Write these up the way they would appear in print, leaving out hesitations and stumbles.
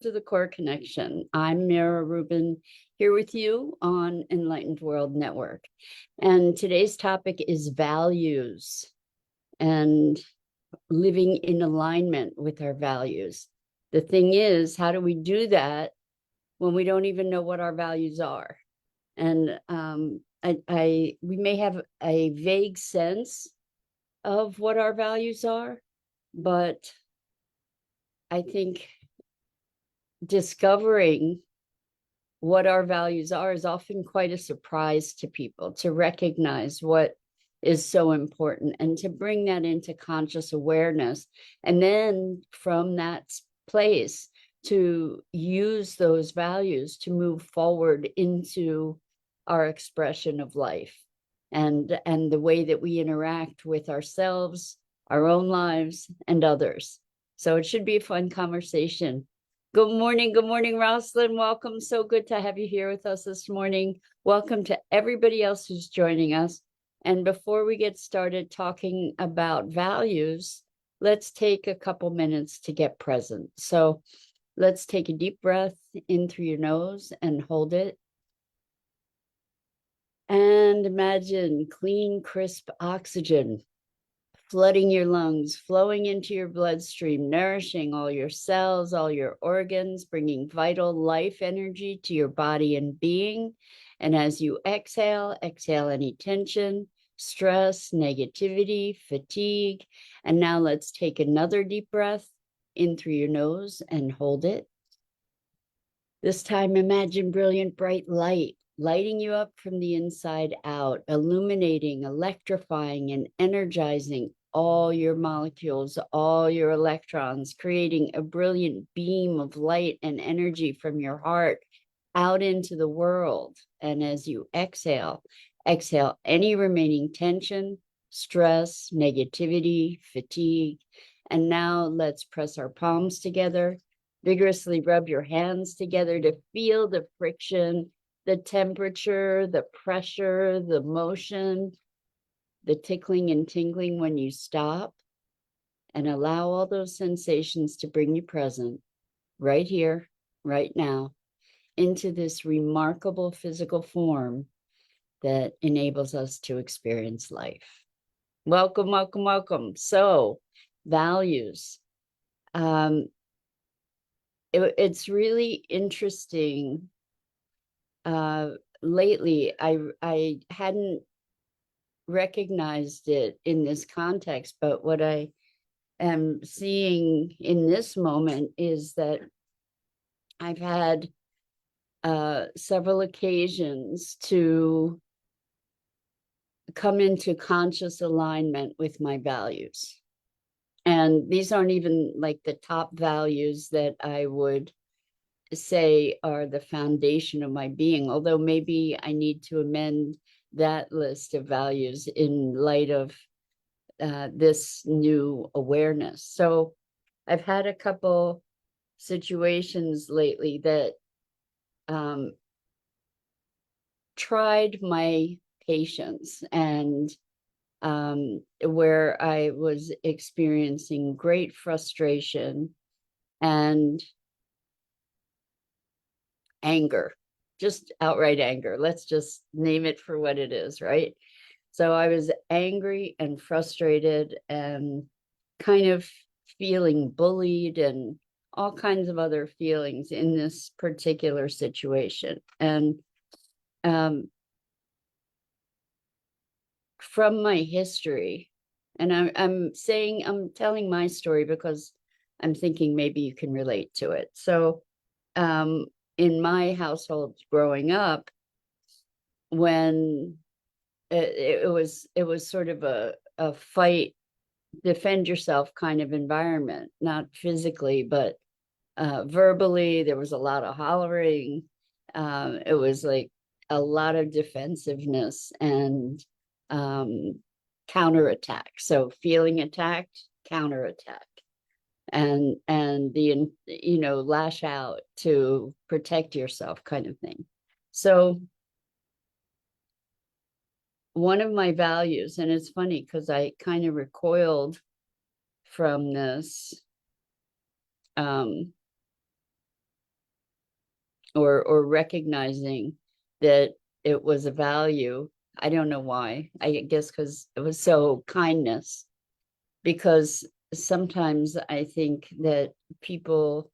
To the Core Connection. I'm Mira Rubin here with you on Enlightened World Network. And today's topic is values and living in alignment with our values. The thing is, how do we do that when we don't even know what our values are? And we may have a vague sense of what our values are, but I think discovering what our values are is often quite a surprise to people, to recognize what is so important and to bring that into conscious awareness. And then from that place to use those values to move forward into our expression of life and the way that we interact with ourselves, our own lives, and others. So it should be a fun conversation. Good morning, Rosalind. Welcome. So good to have you here with us this morning. Welcome to everybody else who's joining us. And before we get started talking about values, let's take a couple minutes to get present. So let's take a deep breath in through your nose and hold it. And imagine clean, crisp oxygen flooding your lungs, flowing into your bloodstream, nourishing all your cells, all your organs, bringing vital life energy to your body and being. And as you exhale, exhale any tension, stress, negativity, fatigue. And now let's take another deep breath in through your nose and hold it. This time, imagine brilliant, bright light lighting you up from the inside out, illuminating, electrifying, and energizing all your molecules, all your electrons, creating a brilliant beam of light and energy from your heart out into the world. And as you exhale, exhale any remaining tension, stress, negativity, fatigue. And now let's press our palms together. Vigorously rub your hands together to feel the friction, the temperature, the pressure, the motion, the tickling and tingling when you stop, and allow all those sensations to bring you present right here, right now, into this remarkable physical form that enables us to experience life. Welcome, welcome, welcome. So, values. It's really interesting. Lately, I hadn't recognized it in this context, but what I am seeing in this moment is that I've had several occasions to come into conscious alignment with my values. And these aren't even like the top values that I would say are the foundation of my being, although maybe I need to amend that list of values in light of this new awareness. So I've had a couple situations lately that tried my patience and where I was experiencing great frustration and anger, just outright anger. Let's just name it for what it is, right? So I was angry and frustrated and kind of feeling bullied and all kinds of other feelings in this particular situation. And from my history, and I'm telling my story because I'm thinking maybe you can relate to it. So in my household growing up, when it was sort of a fight, defend yourself kind of environment, not physically, but verbally. There was a lot of hollering. It was like a lot of defensiveness and counterattack. So feeling attacked, counterattack, and the lash out to protect yourself kind of thing. So one of my values, and it's funny because I kind of recoiled from this or recognizing that it was a value. I don't know why. I guess because it was so kindness. Because sometimes I think that people,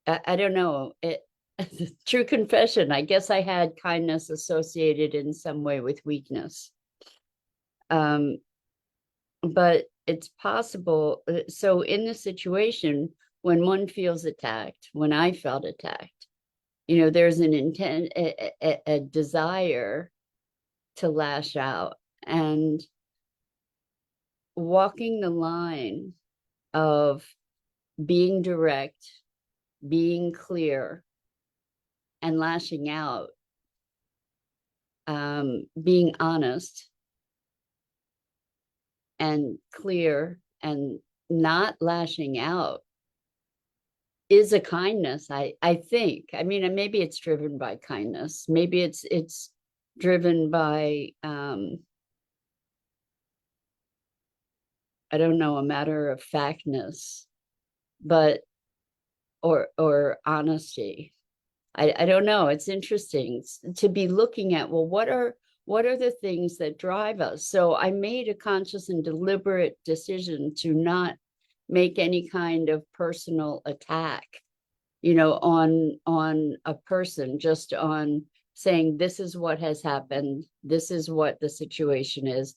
I don't know, true confession, I guess I had kindness associated in some way with weakness. But it's possible. So in the situation, when one feels attacked, when I felt attacked, there's an intent, a desire to lash out, and walking the line of being direct, being clear, and lashing out, being honest and clear and not lashing out is a kindness. I think. I mean, maybe it's driven by kindness. Maybe it's driven by I don't know, a matter of factness, but or honesty. I don't know. It's interesting to be looking at, well, what are the things that drive us? So I made a conscious and deliberate decision to not make any kind of personal attack, on a person, just on saying, this is what has happened, this is what the situation is,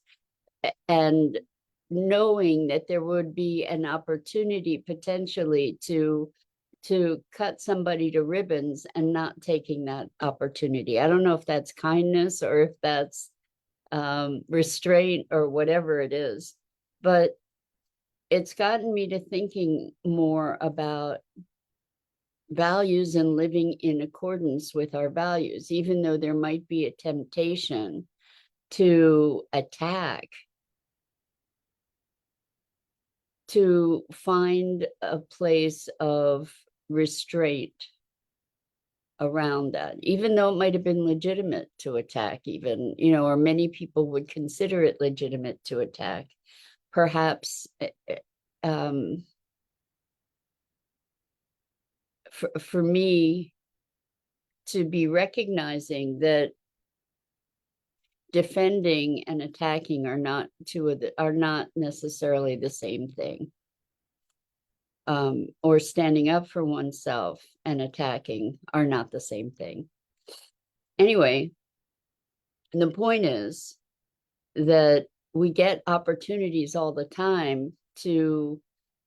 and knowing that there would be an opportunity potentially to cut somebody to ribbons and not taking that opportunity. I don't know if that's kindness or if that's restraint or whatever it is, but it's gotten me to thinking more about values and living in accordance with our values, even though there might be a temptation to attack, to find a place of restraint around that, even though it might have been legitimate to attack, even, or many people would consider it legitimate to attack. Perhaps for me to be recognizing that defending and attacking are not necessarily the same thing. Or standing up for oneself and attacking are not the same thing. Anyway, the point is that we get opportunities all the time to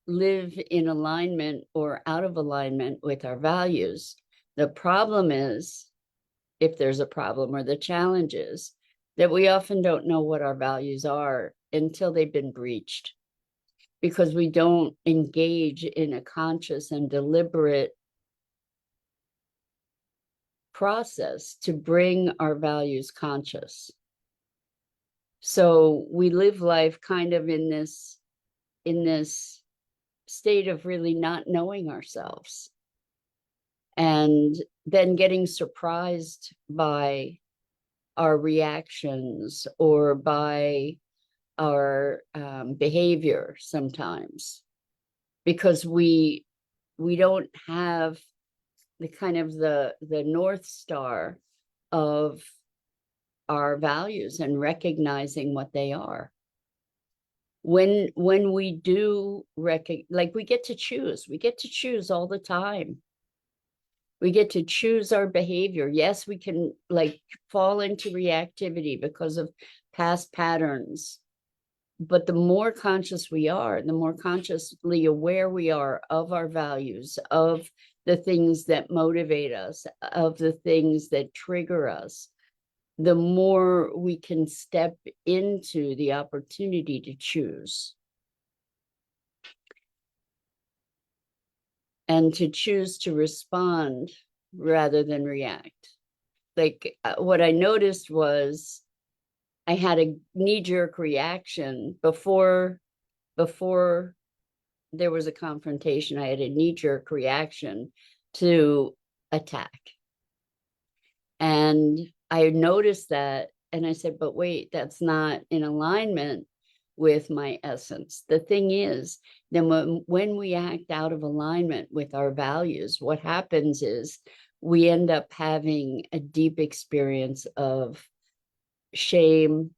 live in alignment or out of alignment with our values. The problem is, if there's a problem, or the challenge is, that we often don't know what our values are until they've been breached, because we don't engage in a conscious and deliberate process to bring our values conscious. So we live life kind of in this state of really not knowing ourselves, and then getting surprised by our reactions or by our behavior sometimes, because we don't have the kind of the North Star of our values and recognizing what they are. When we do like we get to choose all the time. We get to choose our behavior. Yes, we can like fall into reactivity because of past patterns, but the more conscious we are, the more consciously aware we are of our values, of the things that motivate us, of the things that trigger us, the more we can step into the opportunity to choose. And to choose to respond rather than react. Like what I noticed was I had a knee-jerk reaction before there was a confrontation. I had a knee-jerk reaction to attack. And I noticed that, and I said, but wait, that's not in alignment with my essence. The thing is, then when we act out of alignment with our values, what happens is we end up having a deep experience of shame,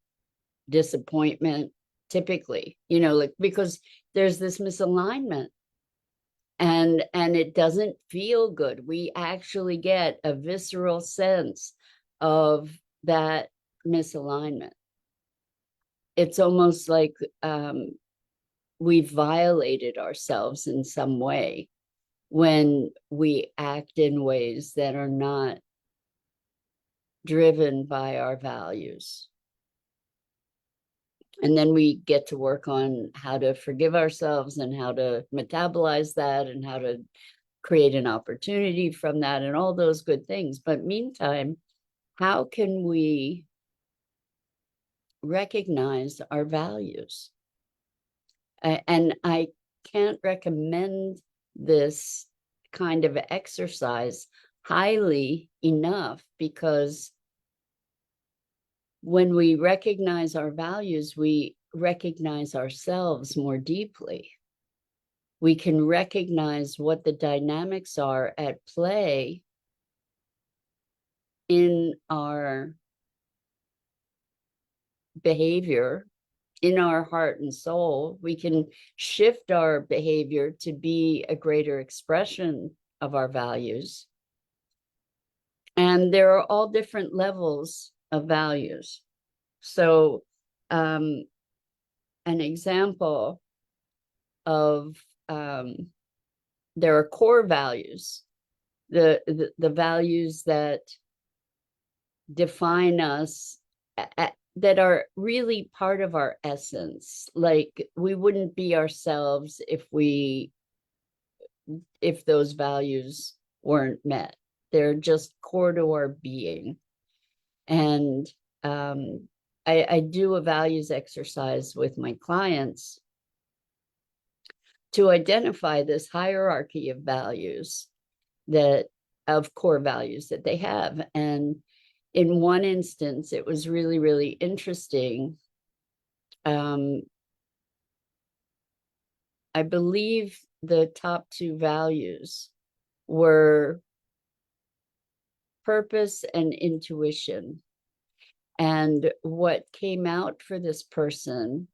disappointment, typically, like because there's this misalignment, and it doesn't feel good. We actually get a visceral sense of that misalignment. It's almost like we violated ourselves in some way when we act in ways that are not driven by our values. And then we get to work on how to forgive ourselves and how to metabolize that and how to create an opportunity from that and all those good things. But meantime, how can we recognize our values? And I can't recommend this kind of exercise highly enough, because when we recognize our values, we recognize ourselves more deeply. We can recognize what the dynamics are at play in our behavior, in our heart and soul. We can shift our behavior to be a greater expression of our values. And there are all different levels of values. So, an example of there are core values, the values that define us, that are really part of our essence. Like, we wouldn't be ourselves if those values weren't met. They're just core to our being. And I do a values exercise with my clients to identify this hierarchy of values, of core values that they have. And in one instance, it was really, really interesting. I believe the top two values were purpose and intuition. And what came out for this person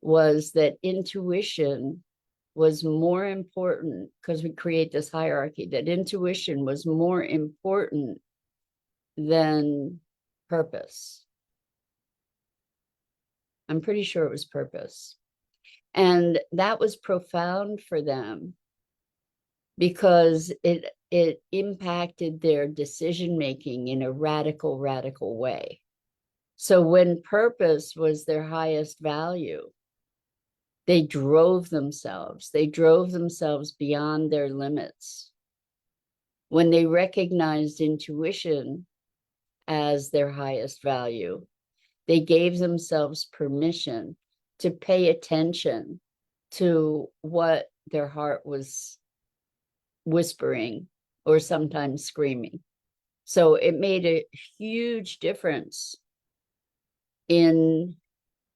was that intuition was more important, because we create this hierarchy, that intuition was more important than purpose. I'm pretty sure it was purpose. And that was profound for them, because it impacted their decision making in a radical way. So when purpose was their highest value, they drove themselves beyond their limits. When they recognized intuition as their highest value, they gave themselves permission to pay attention to what their heart was whispering or sometimes screaming. So it made a huge difference in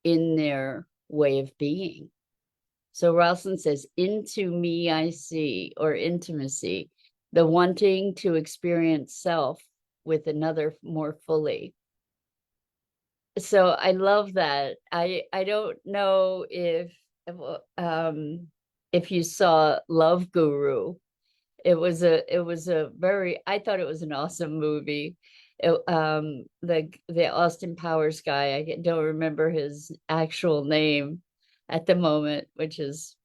their way of being. So Rosalind says, into me I see, or intimacy, the wanting to experience self with another more fully. So I love that. I don't know if you saw Love Guru. It was a very, I thought it was an awesome movie. The Austin Powers guy, I don't remember his actual name at the moment, which is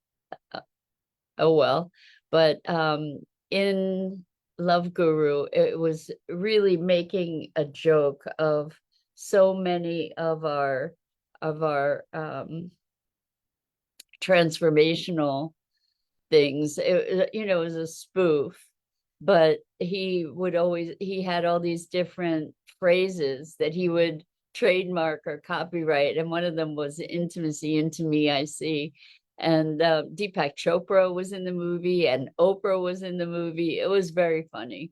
oh well. But in Love Guru, it was really making a joke of so many of our transformational things. It was a spoof, but he had all these different phrases that he would trademark or copyright, and one of them was intimacy. Into me I see. And Deepak Chopra was in the movie, and Oprah was in the movie. It was very funny.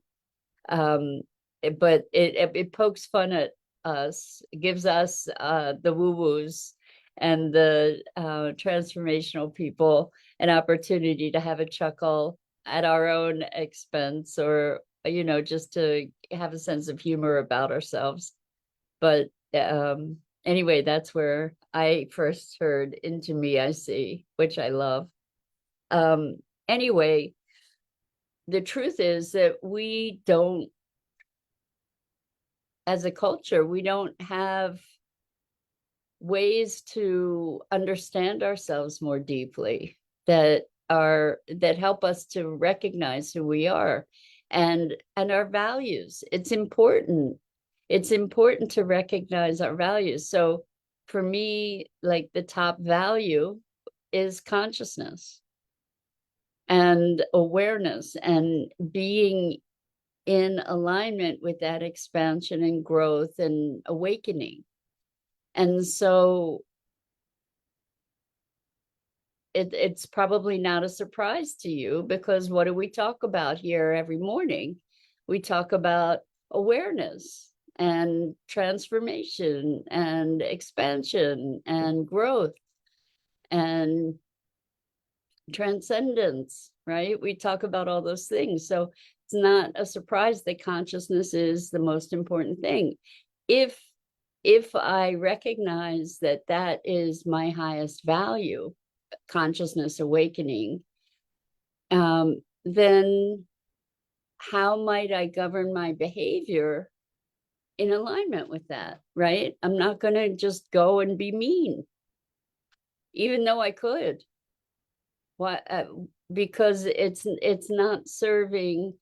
But it pokes fun at us, gives us the woo-woos and the transformational people an opportunity to have a chuckle at our own expense, or just to have a sense of humor about ourselves. But anyway, that's where I first heard Into Me I See, which I love. Anyway, the truth is that we don't, as a culture, we don't have ways to understand ourselves more deeply that help us to recognize who we are and our values. It's important to recognize our values. So for me, like, the top value is consciousness and awareness and being in alignment with that expansion and growth and awakening. And so it's probably not a surprise to you, because what do we talk about here every morning? We talk about awareness and transformation and expansion and growth and transcendence, right? We talk about all those things. So it's not a surprise that consciousness is the most important thing. If I recognize that that is my highest value, consciousness awakening, then how might I govern my behavior in alignment with that, right? I'm not going to just go and be mean, even though I could. Why? Because it's not serving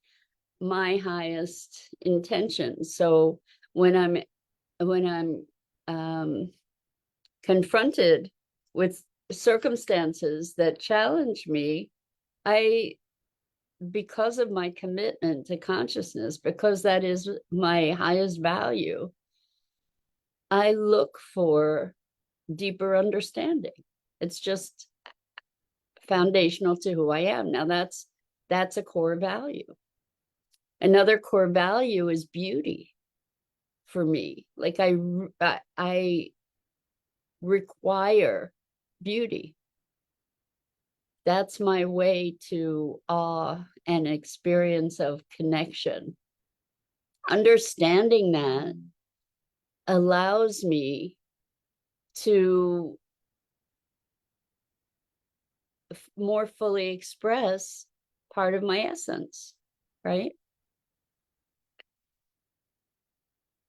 my highest intentions. So when I'm confronted with circumstances that challenge me, because of my commitment to consciousness, because that is my highest value, I look for deeper understanding. It's just foundational to who I am. Now that's a core value. Another core value is beauty for me. Like I require beauty. That's my way to awe and experience of connection. Understanding that allows me to more fully express part of my essence, right?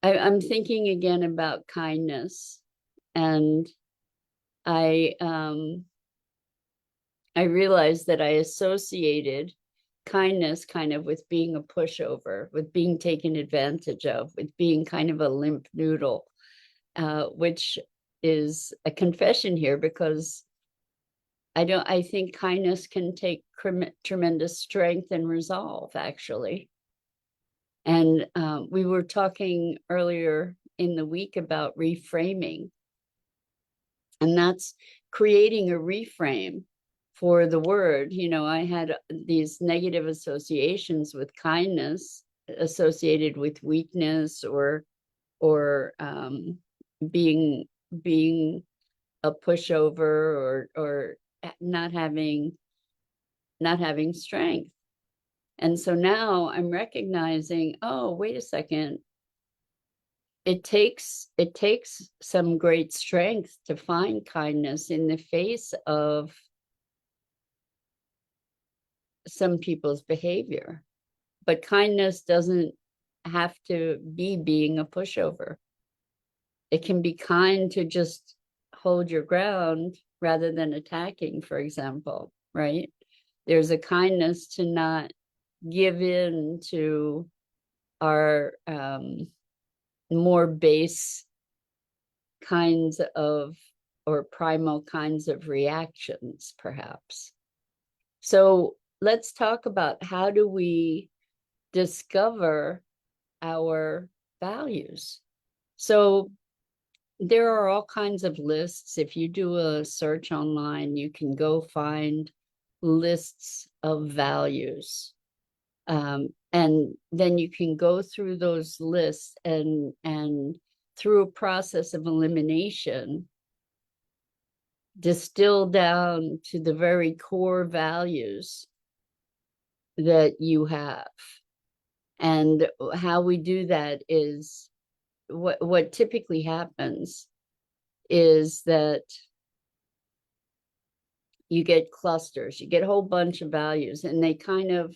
I'm thinking again about kindness, and I realized that I associated kindness kind of with being a pushover, with being taken advantage of, with being kind of a limp noodle, which is a confession here, because I think kindness can take tremendous strength and resolve, actually. And we were talking earlier in the week about reframing, and that's creating a reframe for the word. I had these negative associations with kindness, associated with weakness or being a pushover, or not having strength. And so now I'm recognizing, oh, wait a second, it takes some great strength to find kindness in the face of some people's behavior. But kindness doesn't have to be being a pushover. It can be kind to just hold your ground rather than attacking, for example, right? There's a kindness to not give in to our more base kinds of, or primal kinds of reactions, perhaps. So let's talk about, how do we discover our values? So there are all kinds of lists. If you do a search online, you can go find lists of values. And then you can go through those lists and through a process of elimination, distill down to the very core values that you have. And how we do that is what typically happens is that you get clusters, you get a whole bunch of values, and they kind of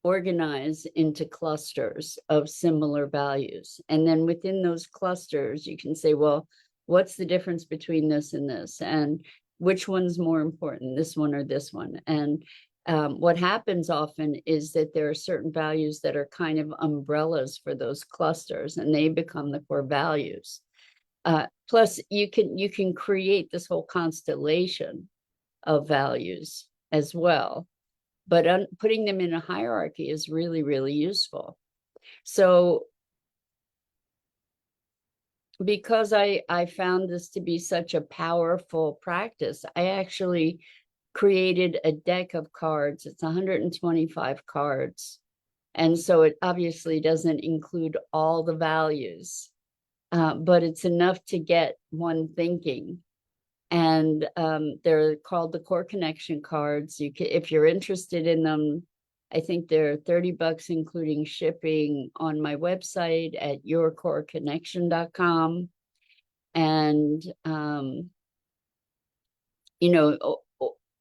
organize into clusters of similar values. And then within those clusters, you can say, well, what's the difference between this and this? And which one's more important, this one or this one? And what happens often is that there are certain values that are kind of umbrellas for those clusters, and they become the core values. Plus, you can create this whole constellation of values as well, but putting them in a hierarchy is really, really useful. So because I found this to be such a powerful practice, I actually created a deck of cards. It's 125 cards. And so it obviously doesn't include all the values, but it's enough to get one thinking. And they're called the Core Connection cards. You can, if you're interested in them, I think they're $30 including shipping on my website at yourcoreconnection.com. And you know,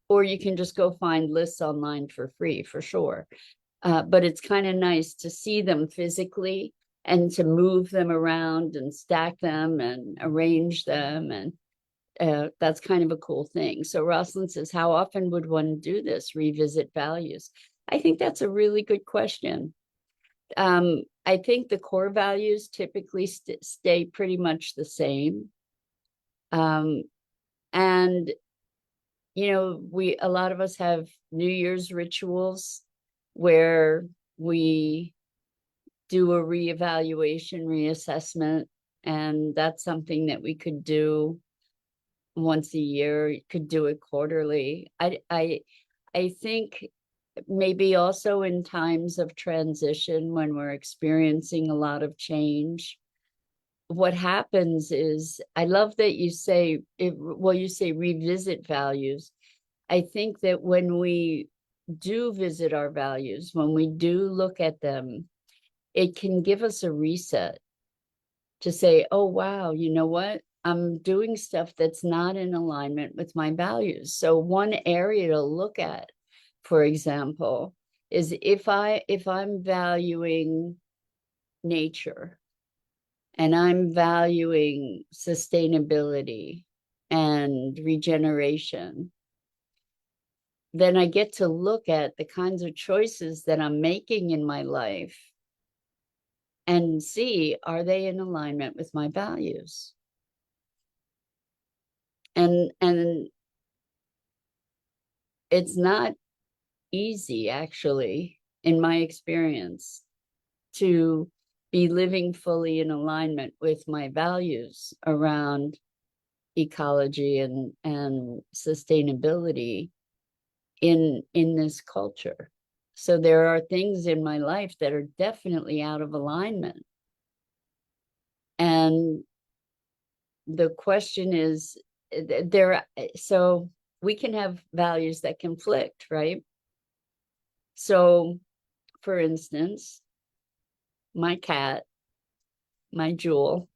or you can just go find lists online for free, for sure. But it's kind of nice to see them physically and to move them around and stack them and arrange them. And that's kind of a cool thing. So Rosalind says, how often would one do this, revisit values? I think that's a really good question. I think the core values typically stay pretty much the same. And, you know, a lot of us have New Year's rituals where we do a reevaluation, reassessment, and that's something that we could do once a year. You could do it quarterly. I think maybe also in times of transition when we're experiencing a lot of change, what happens is, I love that you say you say revisit values. I think that when we do visit our values, when we do look at them, it can give us a reset to say, oh, wow, you know what? I'm doing stuff that's not in alignment with my values. So one area to look at, for example, is if I'm valuing nature and I'm valuing sustainability and regeneration, then I get to look at the kinds of choices that I'm making in my life and see, are they in alignment with my values? And it's not easy, actually, in my experience, to be living fully in alignment with my values around ecology and sustainability in this culture. So there are things in my life that are definitely out of alignment. And the question is, so we can have values that conflict, right? So, for instance, my cat, my Jewel,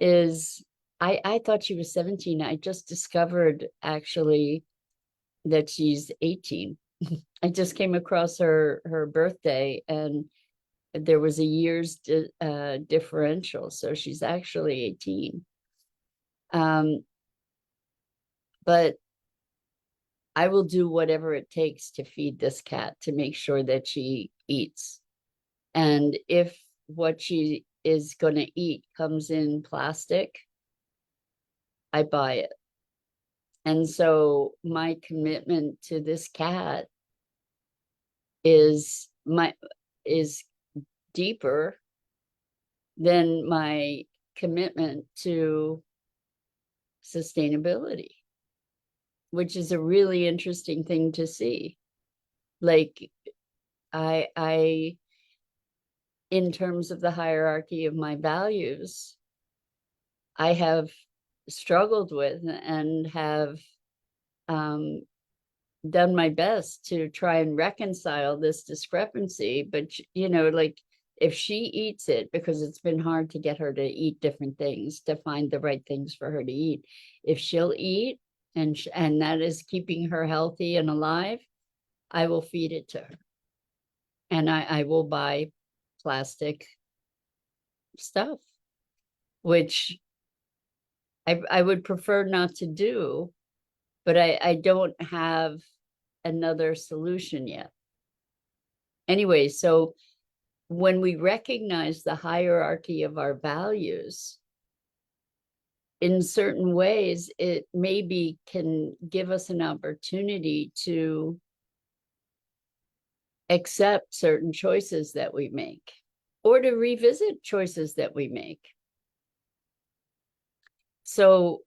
I thought she was 17. I just discovered actually that she's 18. I just came across her birthday, and there was a year's differential. So she's actually 18. But I will do whatever it takes to feed this cat to make sure that she eats. And if what she is going to eat comes in plastic, I buy it. And so my commitment to this cat is deeper than my commitment to sustainability, which is a really interesting thing to see. Like I in terms of the hierarchy of my values, I have struggled with and have done my best to try and reconcile this discrepancy, but like if she eats it, because it's been hard to get her to eat different things, to find the right things for her to eat, if she'll eat and that is keeping her healthy and alive, I will feed it to her. And I will buy plastic stuff, which I would prefer not to do, but I don't have another solution yet. Anyway, so when we recognize the hierarchy of our values, in certain ways, it maybe can give us an opportunity to accept certain choices that we make, or to revisit choices that we make. So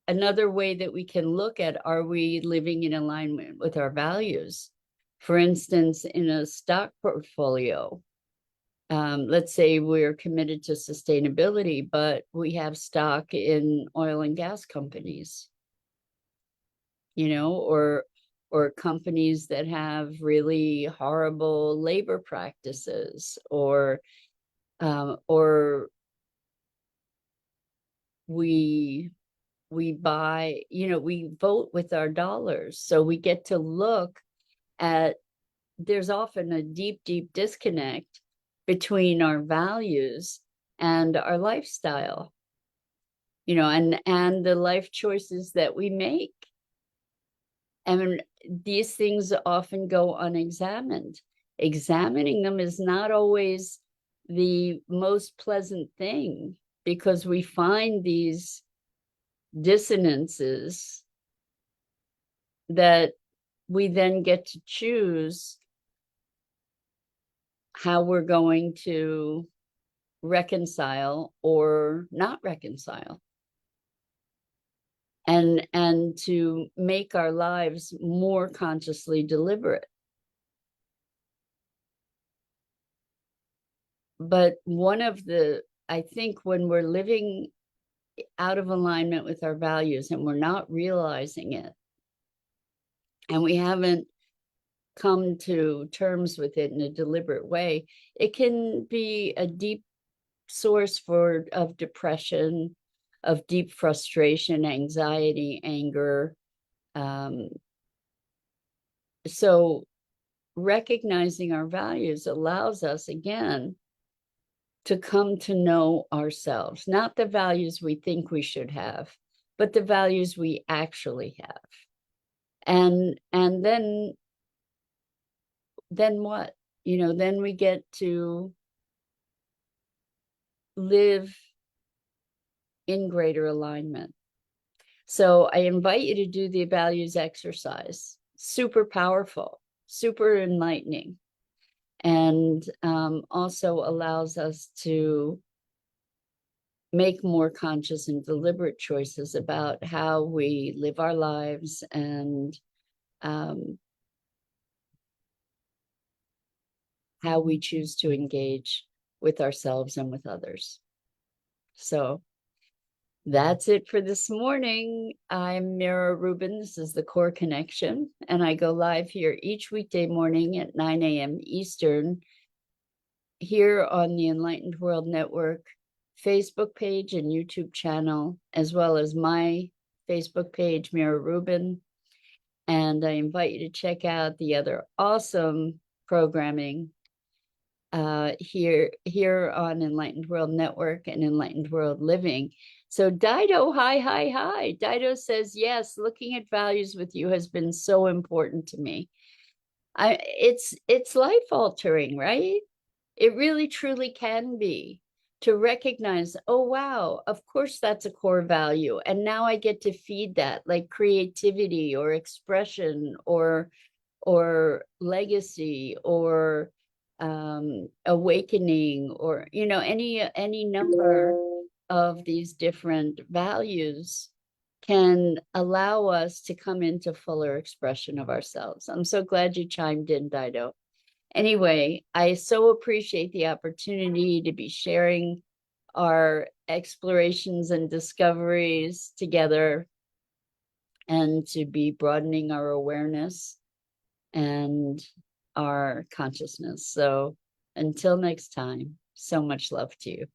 another way that we can look at, are we living in alignment with our values? For instance, in a stock portfolio, let's say we're committed to sustainability, but we have stock in oil and gas companies, or companies that have really horrible labor practices, or we buy, we vote with our dollars. So we get to look at, there's often a deep, deep disconnect between our values and our lifestyle, and the life choices that we make. And these things often go unexamined. Examining them is not always the most pleasant thing, because we find these dissonances that we then get to choose how we're going to reconcile or not reconcile, and to make our lives more consciously deliberate. But I think when we're living out of alignment with our values and we're not realizing it, and we haven't come to terms with it in a deliberate way, it can be a deep source of depression, of deep frustration, anxiety, anger. So recognizing our values allows us, again, to come to know ourselves, not the values we think we should have, but the values we actually have. And then what? Then we get to live in greater alignment. So I invite you to do the values exercise. Super powerful, super enlightening, and also allows us to make more conscious and deliberate choices about how we live our lives, and how we choose to engage with ourselves and with others. So that's it for this morning. I'm Mira Rubin. This is the Core Connection, and I go live here each weekday morning at 9 a.m. Eastern, here on the Enlightened World Network Facebook page and YouTube channel, as well as my Facebook page, Mira Rubin. And I invite you to check out the other awesome programming here on Enlightened World Network and Enlightened World Living. So Dido, hi. Dido says, yes, looking at values with you has been so important to me. It's life altering, right? It really truly can be, to recognize, oh, wow, of course that's a core value. And now I get to feed that, like creativity or expression or legacy or awakening, or any number of these different values can allow us to come into fuller expression of ourselves. I'm so glad you chimed in, Dido. Anyway, I so appreciate the opportunity to be sharing our explorations and discoveries together. and to be broadening our awareness and our consciousness. So until next time, so much love to you.